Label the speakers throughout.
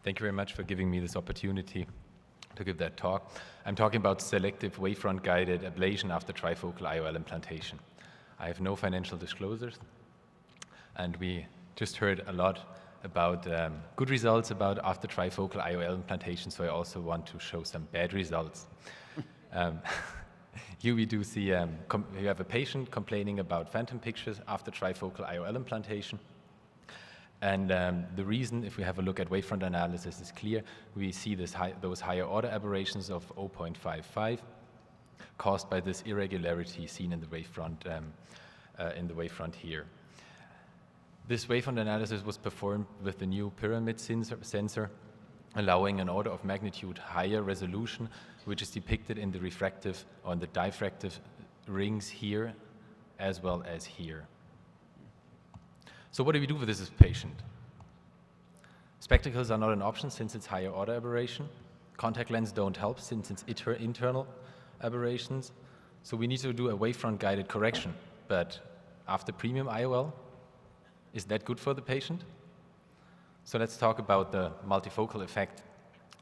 Speaker 1: Thank you very much for giving me this opportunity to give that talk. I'm talking about selective wavefront-guided ablation after trifocal IOL implantation. I have no financial disclosures, and we just heard a lot about good results about after trifocal IOL implantation, so I also want to show some bad results. Here we do see, you have a patient complaining about phantom pictures after trifocal IOL implantation. And the reason, if we have a look at wavefront analysis, is clear. We see those higher order aberrations of 0.55 caused by this irregularity seen in the wavefront here. This wavefront analysis was performed with the new pyramid sensor, allowing an order of magnitude higher resolution, which is depicted in the refractive or in the diffractive rings here, as well as here. So what do we do with this patient? Spectacles are not an option since it's higher order aberration. Contact lenses don't help since it's internal aberrations. So we need to do a wavefront guided correction. But after premium IOL, is that good for the patient? So let's talk about the multifocal effect.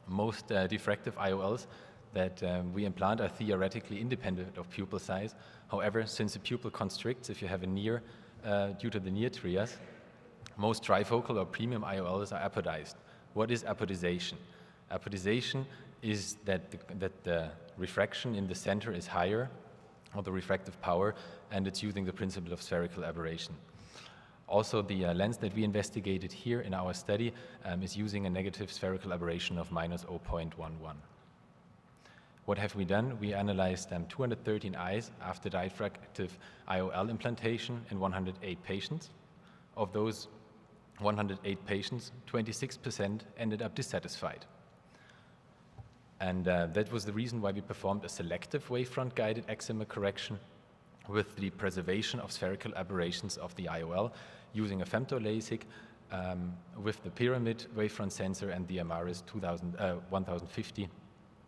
Speaker 1: Most diffractive IOLs that we implant are theoretically independent of pupil size. However, since the pupil constricts if you have a near due to the near trias, most trifocal or premium IOLs are apodized. What is apodization? Apodization is that the refraction in the center is higher, or the refractive power, and it's using the principle of spherical aberration. Also, the lens that we investigated here in our study is using a negative spherical aberration of minus 0.11. What have we done? We analyzed 213 eyes after diffractive IOL implantation in 108 patients. Of those 108 patients, 26% ended up dissatisfied. And that was the reason why we performed a selective wavefront-guided eczema correction with the preservation of spherical aberrations of the IOL using a femtoLASIK with the pyramid wavefront sensor and the MRS 1050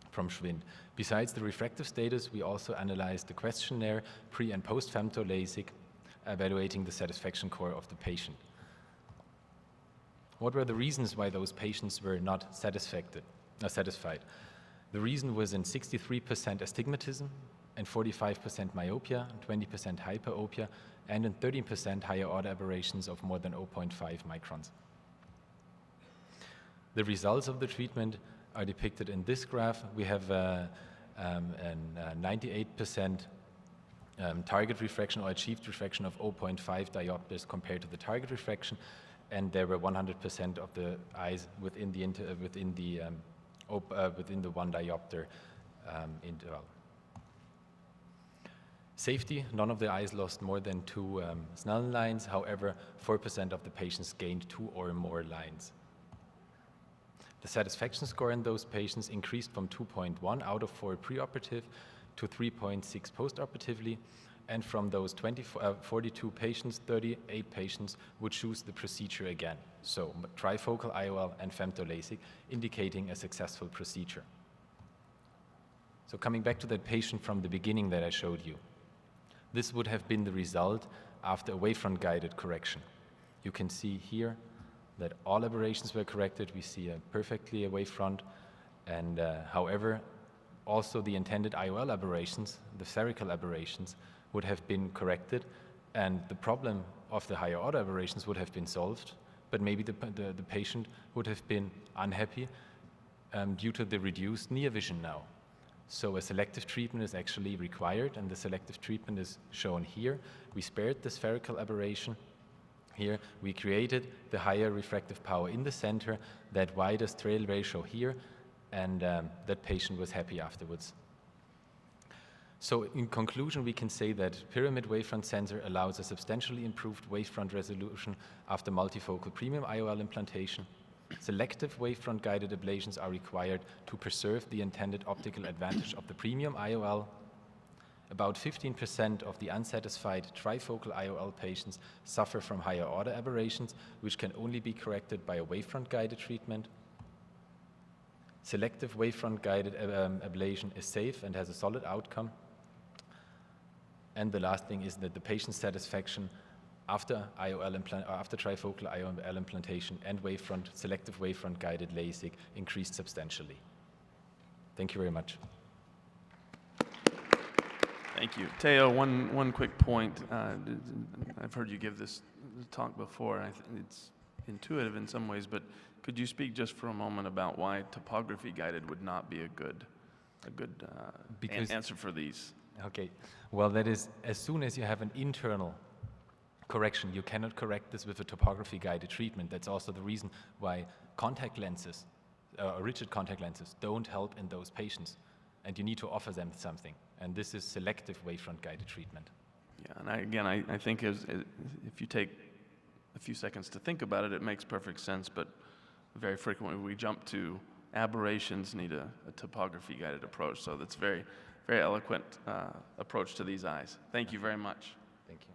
Speaker 1: from Schwind. Besides the refractive status, we also analyzed the questionnaire pre- and post-femtoLASIK, evaluating the satisfaction score of the patient. What were the reasons why those patients were not satisfied? The reason was in 63% astigmatism, and 45% myopia, and 20% hyperopia, and in 13% higher order aberrations of more than 0.5 microns. The results of the treatment are depicted in this graph. We have a 98% target refraction or achieved refraction of 0.5 diopters compared to the target refraction, and there were 100% of the eyes within the 1 diopter interval. Safety, none of the eyes lost more than 2 Snellen lines. However, 4% of the patients gained 2 or more lines. The satisfaction score in those patients increased from 2.1 out of 4 preoperative to 3.6 postoperatively, and from those 42 patients, 38 patients would choose the procedure again. So trifocal IOL and femtoLASIK, indicating a successful procedure. So coming back to that patient from the beginning that I showed you, this would have been the result after a wavefront-guided correction. You can see here that all aberrations were corrected. We see a perfectly a wavefront, and however, also the intended IOL aberrations, the spherical aberrations, would have been corrected, and the problem of the higher order aberrations would have been solved, but maybe the patient would have been unhappy due to the reduced near vision now. So a selective treatment is actually required, and the selective treatment is shown here. We spared the spherical aberration. Here we created the higher refractive power in the center, that wider trail ratio here, and that patient was happy afterwards. So in conclusion, we can say that pyramid wavefront sensor allows a substantially improved wavefront resolution after multifocal premium IOL implantation. Selective wavefront-guided ablations are required to preserve the intended optical advantage of the premium IOL. About 15% of the unsatisfied trifocal IOL patients suffer from higher order aberrations, which can only be corrected by a wavefront-guided treatment. Selective wavefront-guided ablation is safe and has a solid outcome. And the last thing is that the patient satisfaction after after trifocal IOL implantation and selective wavefront guided LASIK increased substantially. Thank you very much.
Speaker 2: Thank you. Teo, one quick point. I've heard you give this talk before. I think it's intuitive in some ways, but could you speak just for a moment about why topography guided would not be a good answer for these?
Speaker 1: Okay. Well, that is, as soon as you have an internal correction, you cannot correct this with a topography guided treatment. That's also the reason why contact lenses, rigid contact lenses, don't help in those patients. And you need to offer them something. And this is selective wavefront guided treatment.
Speaker 2: Yeah, and I think if you take a few seconds to think about it, it makes perfect sense, but very frequently we jump to aberrations need a topography guided approach. So that's very, very eloquent approach to these eyes. Thank you very much.
Speaker 1: Thank you.